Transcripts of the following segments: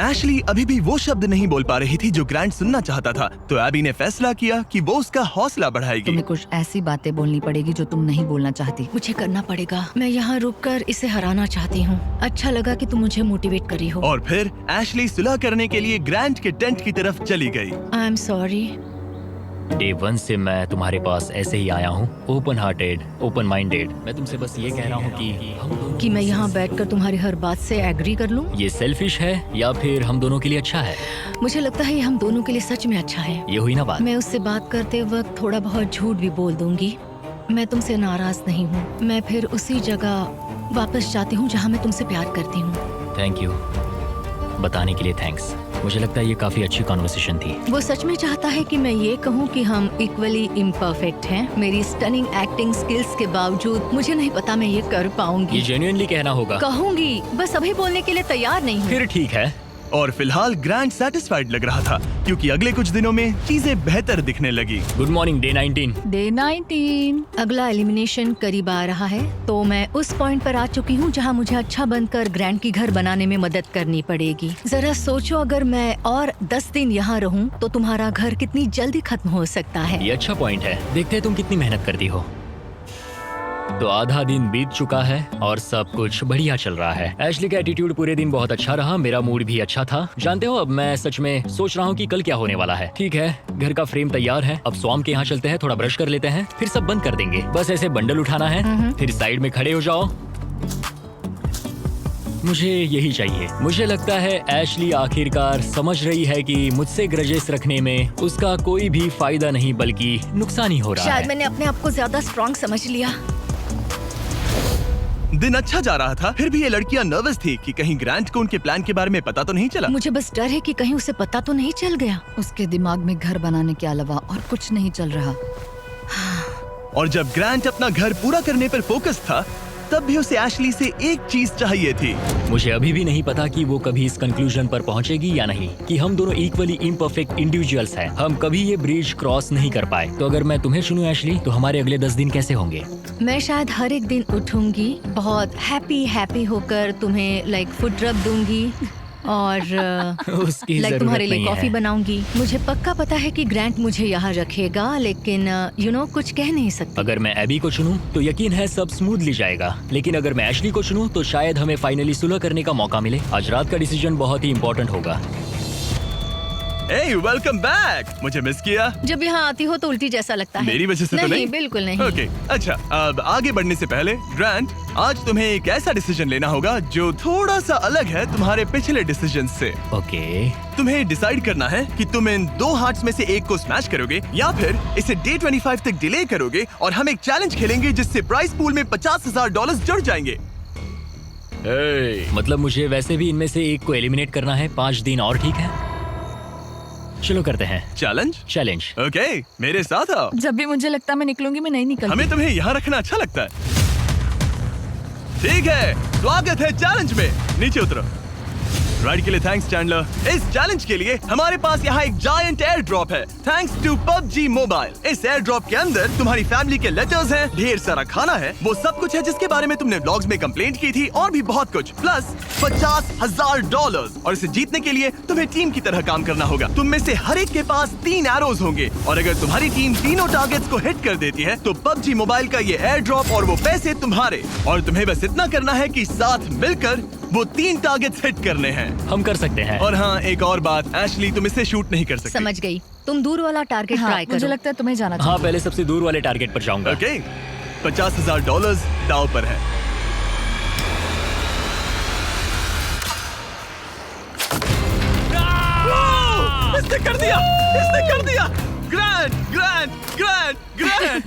Ashley अभी भी वो शब्द नहीं बोल पा रही थी जो ग्रांट सुनना चाहता था, तो एबी ने फैसला किया कि वो उसका हौसला बढ़ाएगी। तुम्हें कुछ ऐसी बातें बोलनी पड़ेगी जो तुम नहीं बोलना चाहती। मुझे करना पड़ेगा। मैं यहाँ रुककर इसे हराना चाहती हूँ। अच्छा लगा कि तुम मुझे मोटिवेट करी हो। और फिर एशली सुलह करने के लिए ग्रांट के टेंट की तरफ चली गई। I am sorry. डे 1 से मैं तुम्हारे पास ऐसे ही आया हूँ, ओपन हार्टेड, ओपन माइंडेड। मैं तुमसे बस ये कह रहा हूँ कि मैं यहाँ बैठकर तुम्हारी हर बात से एग्री कर लूँ। ये सेल्फिश है या फिर हम दोनों के लिए अच्छा है? मुझे लगता है ये हम दोनों के लिए सच में अच्छा है। ये हुई ना बात। मैं उससे बात करते वक्त थोड़ा बहुत झूठ भी बोल दूंगी। मैं तुमसे नाराज नहीं हूँ। मैं फिर उसी जगह वापस जाती हूँ जहाँ मैं तुमसे प्यार करती हूँ। थैंक यू बताने के लिए, थैंक्स। मुझे लगता है ये काफी अच्छी कॉन्वर्सेशन थी। वो सच में चाहता है कि मैं ये कहूँ कि हम इक्वली इम्परफेक्ट हैं। मेरी स्टनिंग एक्टिंग स्किल्स के बावजूद मुझे नहीं पता मैं ये कर पाऊंगी। ये जेन्युइनली कहना होगा। कहूंगी, बस अभी बोलने के लिए तैयार नहीं हूँ। फिर ठीक है। और फिलहाल ग्रांट सेटिस्फाइड लग रहा था क्योंकि अगले कुछ दिनों में चीजें बेहतर दिखने लगी। Good morning day 19। डे 19। अगला एलिमिनेशन करीब आ रहा है, तो मैं उस पॉइंट पर आ चुकी हूँ जहाँ मुझे अच्छा बनकर ग्रैंड की घर बनाने में मदद करनी पड़ेगी। जरा सोचो, अगर मैं और 10 दिन यहाँ रहूँ तो तुम्हारा घर कितनी जल्दी खत्म हो सकता है। ये अच्छा पॉइंट है। देखते हैं तुम कितनी मेहनत करती हो। तो आधा दिन बीत चुका है और सब कुछ बढ़िया चल रहा है। एशली का एटीट्यूड पूरे दिन बहुत अच्छा रहा, मेरा मूड भी अच्छा था। जानते हो, अब मैं सच में सोच रहा हूँ कि कल क्या होने वाला है। ठीक है, घर का फ्रेम तैयार है। अब स्वाम के यहाँ चलते हैं, थोड़ा ब्रश कर लेते हैं, फिर सब बंद कर देंगे। बस ऐसे बंडल उठाना है, फिर साइड में खड़े हो जाओ। मुझे यही चाहिए। मुझे लगता है एशली आखिरकार समझ रही है कि मुझसे ग्रजेस रखने में उसका कोई भी फायदा नहीं बल्कि नुकसान ही हो रहा है। शायद मैंने अपने आप को ज्यादा स्ट्रॉन्ग समझ लिया। दिन अच्छा जा रहा था, फिर भी ये लड़कियां नर्वस थी कि कहीं ग्रांट को उनके प्लान के बारे में पता तो नहीं चला। मुझे बस डर है कि कहीं उसे पता तो नहीं चल गया। उसके दिमाग में घर बनाने के अलावा और कुछ नहीं चल रहा। और जब ग्रांट अपना घर पूरा करने पर फोकस था, तब भी उसे एशली से एक चीज चाहिए थी। मुझे अभी भी नहीं पता कि वो कभी इस कंक्लूजन पर पहुंचेगी या नहीं कि हम दोनों इक्वली इम्परफेक्ट इंडिविजुअल्स हैं। हम कभी ये ब्रिज क्रॉस नहीं कर पाए। तो अगर मैं तुम्हें चुनूं एशली, तो हमारे अगले 10 दिन कैसे होंगे? मैं शायद हर एक दिन उठूंगी, बहुत हैप्पी होकर तुम्हें लाइक फूड रब दूंगी और उसकी लाइक जरूरत तुम्हारे लिए नहीं कॉफी है। बनाऊंगी। मुझे पक्का पता है कि ग्रैंट मुझे यहाँ रखेगा, लेकिन कुछ कह नहीं सकती। अगर मैं एबी को चुनूं तो यकीन है सब स्मूथली जाएगा, लेकिन अगर मैं एशली को चुनूं तो शायद हमें फाइनली सुलह करने का मौका मिले। आज रात का डिसीजन बहुत ही इम्पोर्टेंट होगा। Hey, welcome back! मुझे मिस किया? जब यहाँ आती हो तो उल्टी जैसा लगता है। मेरी वजह से तो नहीं? बिल्कुल नहीं। ओके, अच्छा, अब आगे बढ़ने से पहले ग्रांट, आज तुम्हें एक ऐसा डिसीजन लेना होगा जो थोड़ा सा अलग है तुम्हारे पिछले डिसीजन से। ओके। तुम्हें डिसाइड करना है कि तुम इन 2 हार्ट्स में से एक को स्मैश करोगे या फिर इसे डे 25 तक डिले करोगे और हम एक चैलेंज खेलेंगे जिससे प्राइस पूल में $50,000 जुड़ जाएंगे। मतलब मुझे वैसे भी इनमें से एक को एलिमिनेट करना है। 5 दिन और ठीक है, चलो करते हैं चैलेंज। ओके, मेरे साथ आओ। जब भी मुझे लगता है मैं निकलूंगी, मैं नहीं निकलती। हमें तुम्हें यहाँ रखना अच्छा लगता है। ठीक है, स्वागत है चैलेंज में। नीचे उतरो। राइड के लिए थैंक्स चैंडलर। इस चैलेंज के लिए हमारे पास यहाँ एक जायंट एयर ड्रॉप है, थैंक्स टू PUBG मोबाइल। इस एयर ड्रॉप के अंदर तुम्हारी फैमिली के लेटर्स हैं, ढेर सारा खाना है, वो सब कुछ है जिसके बारे में तुमने व्लॉग्स में कंप्लेंट की थी, और भी बहुत कुछ, प्लस $50,000। और इसे जीतने के लिए तुम्हें टीम की तरह काम करना होगा। तुम में से हर एक के पास 3 एरोज होंगे, और अगर तुम्हारी टीम तीनों टारगेट्स को हिट कर देती है तो PUBG मोबाइल का ये एयर ड्रॉप और वो पैसे तुम्हारे। और तुम्हें बस इतना करना है कि साथ मिलकर वो 3 टारगेट्स हिट करने हैं। हम कर सकते हैं। और हाँ, एक और बात, एशली तुम इसे शूट नहीं कर सकती। समझ गई। तुम दूर वाला टारगेट ट्राई करो। मुझे लगता है तुम्हें जाना चाहिए। हाँ, पहले सबसे दूर वाले टारगेट पर जाऊंगा। ओके, $50,000 दाव पर है। इसने कर दिया, इसने कर दिया। ग्रैंड।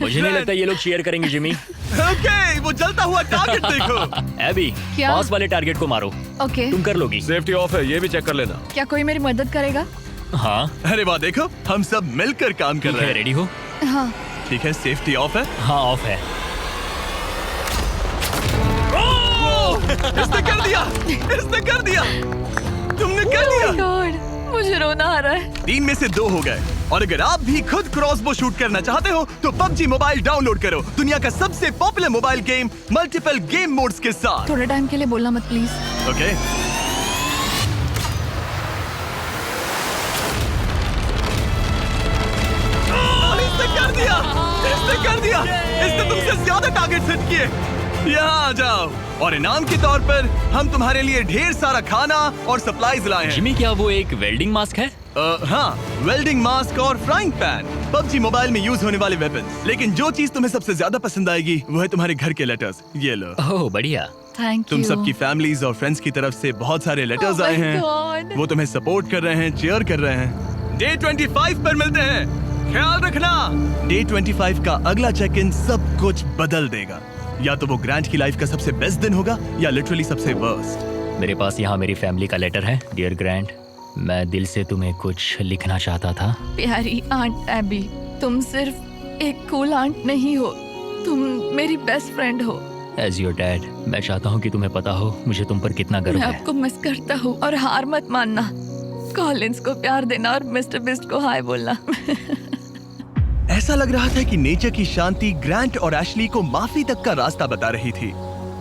मुझे नहीं लगता ये लोग शेयर करेंगे जिमी। ओके, वो जलता हुआ टारगेट देखो। एबी, क्या? पास वाले टारगेट को मारो। ओके, तुम कर लोगी। सेफ्टी ऑफ है, ये भी चेक कर लेना। क्या कोई मेरी मदद करेगा? हाँ, अरे वाह, देखो हम सब मिलकर काम कर ठीक रहे है, हैं। रेडी हो? हाँ। ठीक है, सेफ्टी ऑफ है। हाँ, ऑफ है। इसने कर दिया, इसने कर दिया, तुमने कर दिया। गॉड, मुझे रोना आ रहा है। 3 में से 2 हो गए। और अगर आप भी खुद क्रॉसबो शूट करना चाहते हो तो PUBG मोबाइल डाउनलोड करो, दुनिया का सबसे popular mobile game multiple game modes के साथ। थोड़े टाइम के लिए बोलना मत प्लीज। ओके, किए, यहाँ आ जाओ। और इनाम के तौर पर हम तुम्हारे लिए ढेर सारा खाना और सप्लाईज लाए हैं। जिमी, क्या वो एक वेल्डिंग मास्क है? हाँ, वेल्डिंग मास्क और फ्राइंग पैन, पबजी मोबाइल में यूज होने वाले वेपन्स। लेकिन जो चीज तुम्हें सबसे ज्यादा पसंद आएगी वो है तुम्हारे घर के लेटर्स। ये लो। ओह बढ़िया। थैंक तुम यू। सबकी फैमिलीज और फ्रेंड्स की तरफ से बहुत सारे लेटर्स Oh आए my हैं। God. वो तुम्हें सपोर्ट कर रहे हैं, चीयर कर रहे हैं। डे 25 पर मिलते हैं, ख्याल रखना। डे 25 का अगला चेक इन सब कुछ बदल देगा। या तो वो ग्रैंट की लाइफ का सबसे बेस्ट दिन होगा या लिटरली सबसे वर्स्ट। मेरे पास यहाँ मेरी फैमिली का लेटर है। डियर ग्रैंड, मैं दिल से तुम्हें कुछ लिखना चाहता था। प्यारी आंट एबी, तुम सिर्फ एक कूल आंट नहीं हो, तुम मेरी बेस्ट फ्रेंड हो। एज योर डैड, मैं चाहता हूँ कि तुम्हें पता हो मुझे तुम पर कितना गर्व मैं है। आपको मिस करता हूँ और हार मत मानना। कॉलिंस को प्यार देना और मिस्टर बिस्ट को हाय बोलना। ऐसा लग रहा था कि नेचर की शांति ग्रैंट और एशली को माफी तक का रास्ता बता रही थी,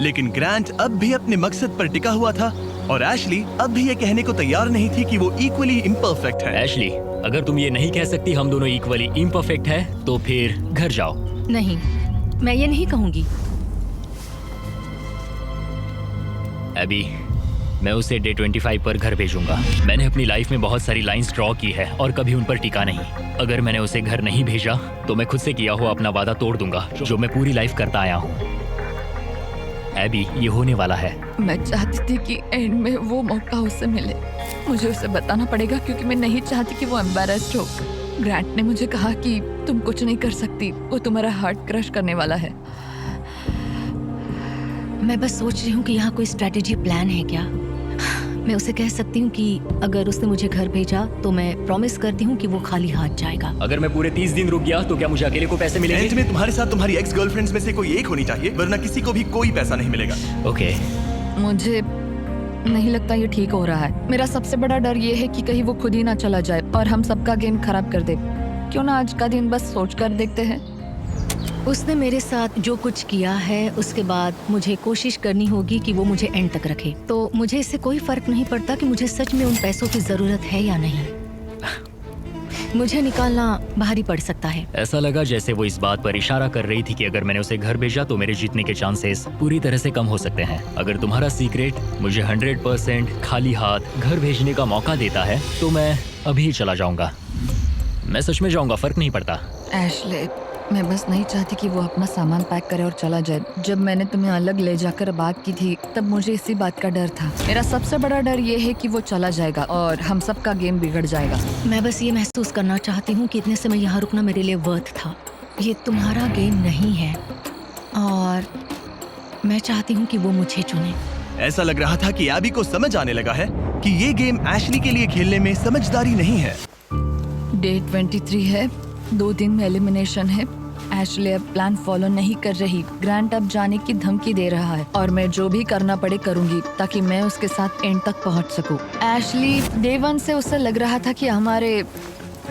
लेकिन ग्रैंट अब भी अपने मकसद पर टिका हुआ था और एशली अब भी ये कहने को तैयार नहीं थी कि वो इक्वली इम्परफेक्ट है। एशली, अगर तुम ये नहीं कह सकती हम दोनों इक्वली इम्परफेक्ट है तो फिर घर जाओ। नहीं, मैं ये नहीं कहूंगी। अभी मैं उसे डे 25 पर घर भेजूंगा। मैंने अपनी लाइफ में बहुत सारी लाइंस ड्रॉ की है और कभी उन पर टिका नहीं। अगर मैंने उसे घर नहीं भेजा तो मैं खुद से किया हुआ अपना वादा तोड़ दूंगा जो मैं पूरी लाइफ करता आया हूँ। एबी, ये होने वाला है। मैं चाहती थी कि एंड में वो मौका उसे मिले। मुझे उसे बताना पड़ेगा क्योंकि मैं नहीं चाहती कि वो एम्बैरेस्ड हो। ग्रैंट ने मुझे कहा कि तुम कुछ नहीं कर सकती, वो तुम्हारा हार्ट क्रश करने वाला है। मैं बस सोच रही हूँ कि यहाँ कोई स्ट्रेटेजी प्लान है क्या। मैं उसे कह सकती हूँ कि अगर उसने मुझे घर भेजा तो मैं प्रॉमिस करती हूँ कि वो खाली हाथ जाएगा। अगर मैं पूरे 30 दिन रुक गया तो क्या मुझे अकेले को पैसे एंड मिलेंगे? में तुम्हारे साथ तुम्हारी एक्स गर्लफ्रेंड्स में से कोई एक होनी चाहिए, वरना किसी को भी कोई पैसा नहीं मिलेगा। ओके। मुझे नहीं लगता ये ठीक हो रहा है। मेरा सबसे बड़ा डर ये है कि कहीं वो खुद ही ना चला जाए और हम सबका गेम खराब कर दे। क्यों ना आज का दिन बस सोच कर देखते हैं। उसने मेरे साथ जो कुछ किया है उसके बाद मुझे कोशिश करनी होगी कि वो मुझे एंड तक रखे। तो मुझे इससे कोई फर्क नहीं पड़ता कि मुझे सच में उन पैसों की जरूरत है या नहीं। मुझे निकालना भारी पड़ सकता है। ऐसा लगा जैसे वो इस बात पर इशारा कर रही थी कि अगर मैंने उसे घर भेजा तो मेरे जीतने के चांसेस पूरी तरह से कम हो सकते हैं। अगर तुम्हारा सीक्रेट मुझे 100% खाली हाथ घर भेजने का मौका देता है तो मैं अभी चला जाऊंगा। मैं सच में जाऊंगा, फर्क नहीं पड़ता। एशले, मैं बस नहीं चाहती कि वो अपना सामान पैक करे और चला जाए। जब मैंने तुम्हें अलग ले जाकर बात की थी तब मुझे इसी बात का डर था। मेरा सबसे बड़ा डर ये है कि वो चला जाएगा और हम सबका गेम बिगड़ जाएगा। मैं बस ये महसूस करना चाहती हूँ कि इतने समय यहाँ रुकना मेरे लिए वर्थ था। ये तुम्हारा गेम नहीं है और मैं चाहती हूँ कि वो मुझे चुने। ऐसा लग रहा था कि एबी को समझ आने लगा है कि ये गेम एशली के लिए खेलने में समझदारी नहीं है। डे 23 है, 2 दिन में एलिमिनेशन है। एशले अब प्लान फॉलो नहीं कर रही। ग्रैंट अब जाने की धमकी दे रहा है और मैं जो भी करना पड़े करूंगी ताकि मैं उसके साथ एंड तक पहुंच सकूं। एशली, डे 1 से उसे लग रहा था कि हमारे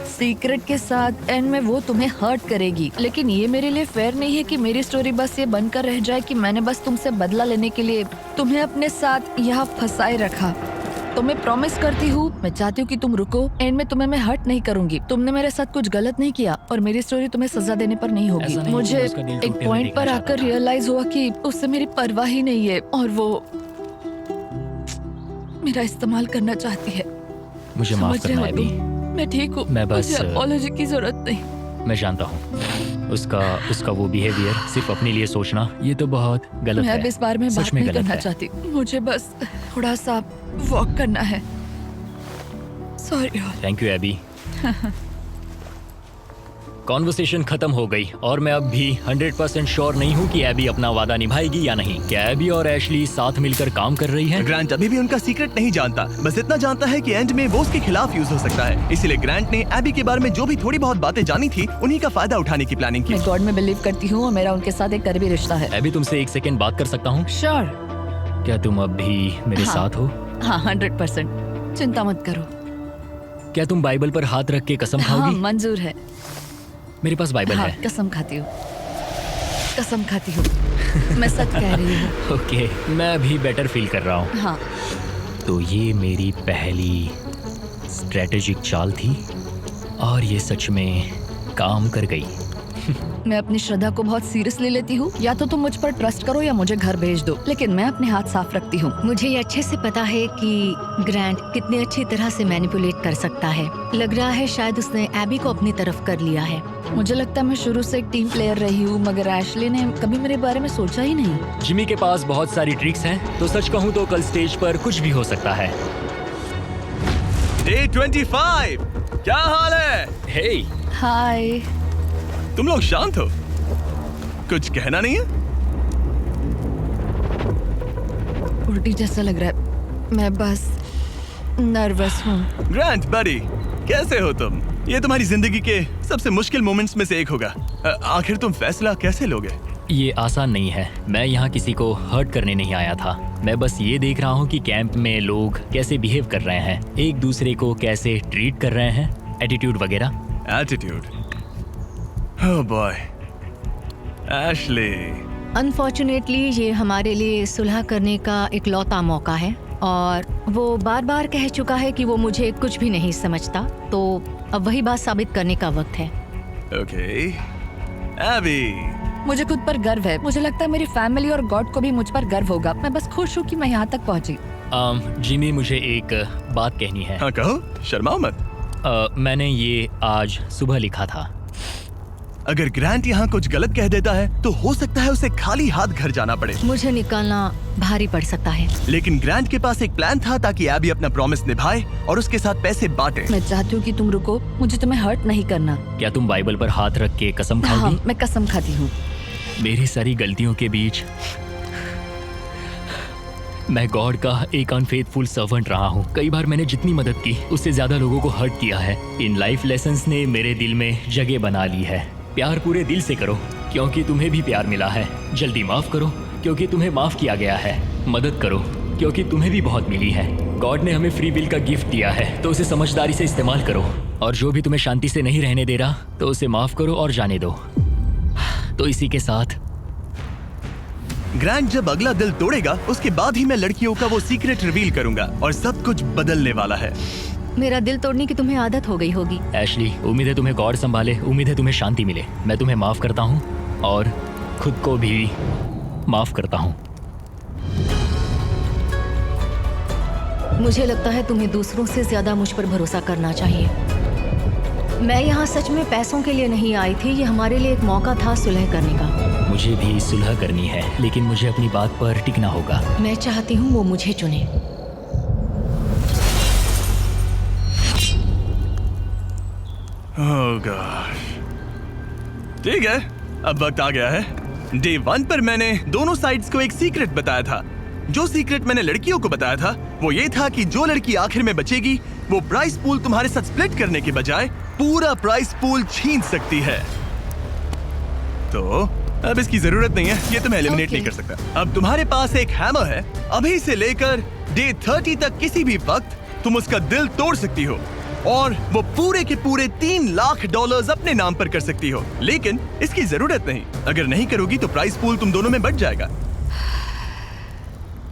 सीक्रेट के साथ एंड में वो तुम्हें हर्ट करेगी, लेकिन ये मेरे लिए फेयर नहीं है कि मेरी स्टोरी बस ये बनकर रह जाए कि मैंने बस तुमसे बदला लेने के लिए तुम्हें अपने साथ यहाँ फंसाए रखा। तो मैं प्रॉमिस करती हूँ, मैं चाहती हूँ कि तुम रुको। एंड में तुम्हें मैं हर्ट नहीं करूंगी। तुमने मेरे साथ कुछ गलत नहीं किया और मेरी स्टोरी तुम्हें सजा देने पर नहीं होगी। ऐसा नहीं, मुझे उसका दिल एक टूटते हुए पॉइंट पर देखना आकर चाहता था। रियलाइज हुआ कि उससे मेरी परवाह ही नहीं है और वो मेरा इस्तेमाल करना चाहती है। मुझे माफ समझ रहे करना हो है तुम? अभी। मैं ठीक हूँ। मैं बस- मुझे अपॉलॉजी की जरूरत नहीं। मैं जानता हूँ उसका वो बिहेवियर, सिर्फ अपने लिए सोचना, ये तो बहुत गलत मैं है। अब इस बारे में सच बात में नहीं गलत करना है। चाहती। मुझे बस थोड़ा सा वॉक करना है। Sorry. Thank you Abby. Conversation खत्म हो गई और मैं अब भी 100% श्योर नहीं हूँ कि एबी अपना वादा निभाएगी या नहीं। क्या एबी और एशली साथ मिलकर काम कर रही हैं? ग्रैंट अभी भी उनका सीक्रेट नहीं जानता, बस इतना जानता है कि एंड में वो उसके खिलाफ यूज हो सकता है। इसीलिए ग्रैंट ने एबी के बारे में जो भी थोड़ी बहुत बातें जानी थी उन्हीं का फायदा उठाने की प्लानिंग की। मैं गॉड में बिलीव करती हूँ और मेरा उनके साथ एक करीबी रिश्ता है। एबी, तुमसे 1 सेकेंड बात कर सकता हूँ? श्योर। क्या तुम अब भी मेरे हाँ। साथ हो? हाँ, 100%। चिंता मत करो। क्या तुम बाइबल पर हाथ रख के कसम हाँ, खाओगी? मंजूर है। मेरे पास बाइबल हाँ, है। कसम खाती हूँ। कसम खाती हूँ। मैं सच कह रही हूँ। ओके, मैं भी बेटर फील कर रहा हूँ। हाँ। तो ये मेरी पहली स्ट्रेटेजिक चाल थी और ये सच में काम कर गई। मैं अपनी श्रद्धा को बहुत सीरियसली लेती हूँ। या तो तुम मुझ पर ट्रस्ट करो या मुझे घर भेज दो, लेकिन मैं अपने हाथ साफ रखती हूँ। मुझे ये अच्छे से पता है कि ग्रैंट कितनी अच्छी तरह से मैनिपुलेट कर सकता है। लग रहा है शायद उसने एबी को अपनी तरफ कर लिया है। मुझे लगता है मैं शुरू से एक टीम प्लेयर रही हूँ, मगर एशली ने कभी मेरे बारे में सोचा ही नहीं। जिमी के पास बहुत सारी ट्रिक्स हैं, तो सच कहूँ तो कल स्टेज पर कुछ भी हो सकता है। डे 25 क्या हाल है? हे, हाय। तुम लोग शांत हो, कुछ कहना नहीं है? उल्टी जैसा लग रहा है, मैं बस नर्वस हूँ। ग्रैंट बडी, कैसे हो तुम? ये तुम्हारी जिंदगी के सबसे मुश्किल मोमेंट्स में से एक होगा। आखिर तुम फैसला कैसे लोगे? ये आसान नहीं है। मैं यहाँ किसी को हर्ट करने नहीं आया था। मैं बस ये देख रहा हूँ कि कैंप में लोग कैसे बिहेव कर रहे हैं, एक दूसरे को कैसे ट्रीट कर रहे हैं, एटीट्यूड वगैरह। Attitude? Oh boy, Ashley. Unfortunately ये हमारे लिए सुलह करने का इकलौता मौका है, और वो बार बार कह चुका है कि वो मुझे कुछ भी नहीं समझता, तो अब वही बात साबित करने का वक्त है। ओके एबी, मुझे खुद पर गर्व है। मुझे लगता है मेरी फैमिली और गॉड को भी मुझ पर गर्व होगा। मैं बस खुश हूँ कि मैं यहाँ तक पहुँची। जिमी, मुझे एक बात कहनी है। हाँ कहो, शर्माओ मत। मैंने ये आज सुबह लिखा था। अगर ग्रैंट यहाँ कुछ गलत कह देता है तो हो सकता है उसे खाली हाथ घर जाना पड़े। मुझे निकालना भारी पड़ सकता है, लेकिन ग्रैंट के पास एक प्लान था ताकि एबी अपना प्रॉमिस निभाए और उसके साथ पैसे बांटे। मैं चाहती हूँ कि तुम रुको, मुझे तुम्हें हर्ट नहीं करना। क्या तुम बाइबल पर हाथ रख के कसम हाँ, खाओगी? मैं कसम खाती हूँ। मेरी सारी गलतियों के बीच मैं गॉड का एक अनफेथफुल सर्वेंट रहा हूँ। कई बार मैंने जितनी मदद की उससे ज्यादा लोगों को हर्ट किया है। इन लाइफ लेसन्स ने मेरे दिल में जगह बना ली है। प्यार पूरे दिल से करो क्योंकि तुम्हें भी प्यार मिला है। जल्दी माफ करो क्योंकि तुम्हें माफ किया गया है। मदद करो क्योंकि तुम्हें भी बहुत मिली है। गॉड ने हमें फ्री विल का गिफ्ट दिया है, तो उसे समझदारी से इस्तेमाल करो। और जो भी तुम्हें शांति से नहीं रहने दे रहा, तो उसे माफ करो और जाने दो। तो इसी के साथ ग्रैंट जब अगला दिल तोड़ेगा उसके बाद ही मैं लड़कियों का वो सीक्रेट रिवील करूंगा और सब कुछ बदलने वाला है। मेरा दिल तोड़ने की तुम्हें आदत हो गई होगी। एशली, उम्मीद है तुम्हें गॉड संभाले, उम्मीद है तुम्हें शांति मिले। मैं तुम्हें माफ करता हूँ और खुद को भी माफ करता हूँ। मुझे लगता है तुम्हें दूसरों से ज्यादा मुझ पर भरोसा करना चाहिए। मैं यहाँ सच में पैसों के लिए नहीं आई थी। ये हमारे लिए एक मौका था सुलह करने का। मुझे भी सुलह करनी है, लेकिन मुझे अपनी बात पर टिकना होगा। मैं चाहती हूँ वो मुझे चुने। ओह गॉश, ठीक है, अब वक्त आ गया है। डे 1 पर मैंने दोनों साइड्स को एक सीक्रेट बताया था। जो सीक्रेट मैंने लड़कियों को बताया था वो ये था कि जो लड़की आखिर में बचेगी वो प्राइस पूल तुम्हारे साथ स्प्लिट करने के बजाय पूरा प्राइस पूल छीन सकती है। तो अब इसकी जरूरत नहीं है, ये तुम्हें एलिमिनेट नहीं कर सकता। अब तुम्हारे पास एक हैमर है। अभी से लेकर डे 30 तक किसी भी वक्त तुम उसका दिल तोड़ सकती हो और वो पूरे के पूरे $3 लाख अपने नाम पर कर सकती हो। लेकिन इसकी जरूरत नहीं। अगर नहीं करोगी तो प्राइस पूल तुम दोनों में बट जाएगा।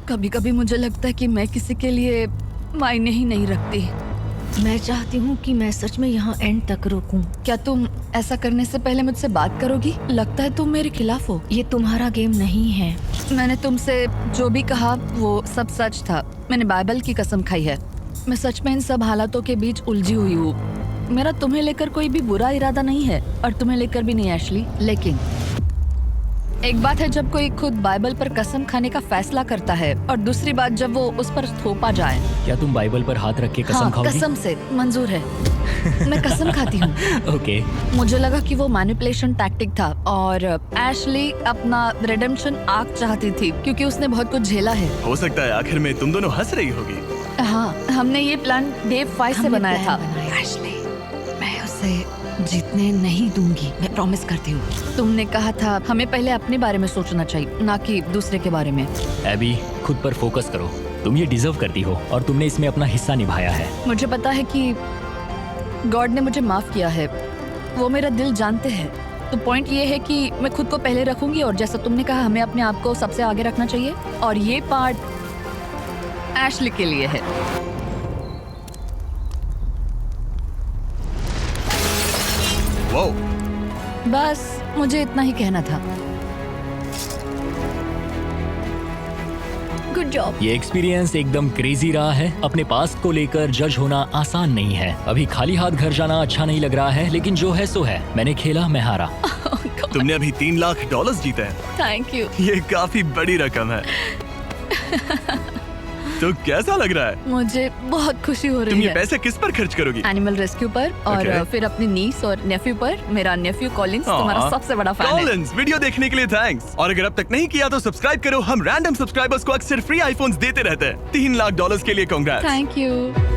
कभी कभी मुझे लगता है कि मैं किसी के लिए मायने ही नहीं रखती। मैं चाहती हूँ कि मैं सच में यहाँ एंड तक रुकूं। क्या तुम ऐसा करने से पहले मुझसे बात करोगी? लगता है तुम मेरे खिलाफ हो। ये तुम्हारा गेम नहीं है। मैंने तुमसे जो भी कहा वो सब सच था। मैंने बाइबल की कसम खाई है। मैं सच में इन सब हालातों के बीच उलझी हुई हूँ। मेरा तुम्हें लेकर कोई भी बुरा इरादा नहीं है और तुम्हें लेकर भी नहीं एशली। लेकिन एक बात है जब कोई खुद बाइबल पर कसम खाने का फैसला करता है और दूसरी बात जब वो उस पर थोपा जाए। क्या तुम बाइबल पर हाथ रख के कसम हाँ, खाओगी? कसम से मंजूर है। मैं कसम खाती हूँ। ओके। मुझे लगा कि वो मैनिपुलेशन टैक्टिक था और एशली अपना रिडेम्पशन आर्क चाहती थी क्योंकि उसने बहुत कुछ झेला है। हो सकता है आखिर में तुम दोनों हंस रही होगी। हाँ, हमने ये प्लान डे 5 से हमने बनाया था। प्लान बनाया। एशली, मैं उसे जीतने नहीं दूंगी, मैं प्रॉमिस करती हूँ। तुमने कहा था हमें पहले अपने बारे में सोचना चाहिए, ना कि दूसरे के बारे में। एबी, खुद पर फोकस करो। तुम ये डिजर्व करती हो और तुमने इसमें अपना हिस्सा निभाया है। मुझे पता है कि गॉड ने मुझे माफ किया है। वो मेरा दिल जानते हैं। तो पॉइंट ये है कि मैं खुद को पहले रखूंगी और जैसा तुमने कहा हमें अपने आप को सबसे आगे रखना चाहिए और ये पार्ट एशली के लिए है। वो बस मुझे इतना ही कहना था। Good job. ये एक्सपीरियंस एकदम क्रेजी रहा है। अपने पास्ट को लेकर जज होना आसान नहीं है। अभी खाली हाथ घर जाना अच्छा नहीं लग रहा है, लेकिन जो है सो है। मैंने खेला, मैं हारा। तुमने अभी $3 लाख जीते हैं। Thank you. ये काफी बड़ी रकम है। तो कैसा लग रहा है? मुझे बहुत खुशी हो तुम रही ये है। पैसे किस पर खर्च करोगी? एनिमल रेस्क्यू पर और Okay. फिर अपनी नीस और नेफ्यू पर। मेरा नेफ्यू कॉलिंस तुम्हारा सबसे बड़ा फैन है। कॉलिंस, वीडियो देखने के लिए थैंक्स। और अगर अब तक नहीं किया तो सब्सक्राइब करो। हम रैंडम सब्सक्राइबर्स को अक्सर फ्री आईफोन्स देते रहते हैं। $3 लाख के लिए कांग्रेट्स। Thank you.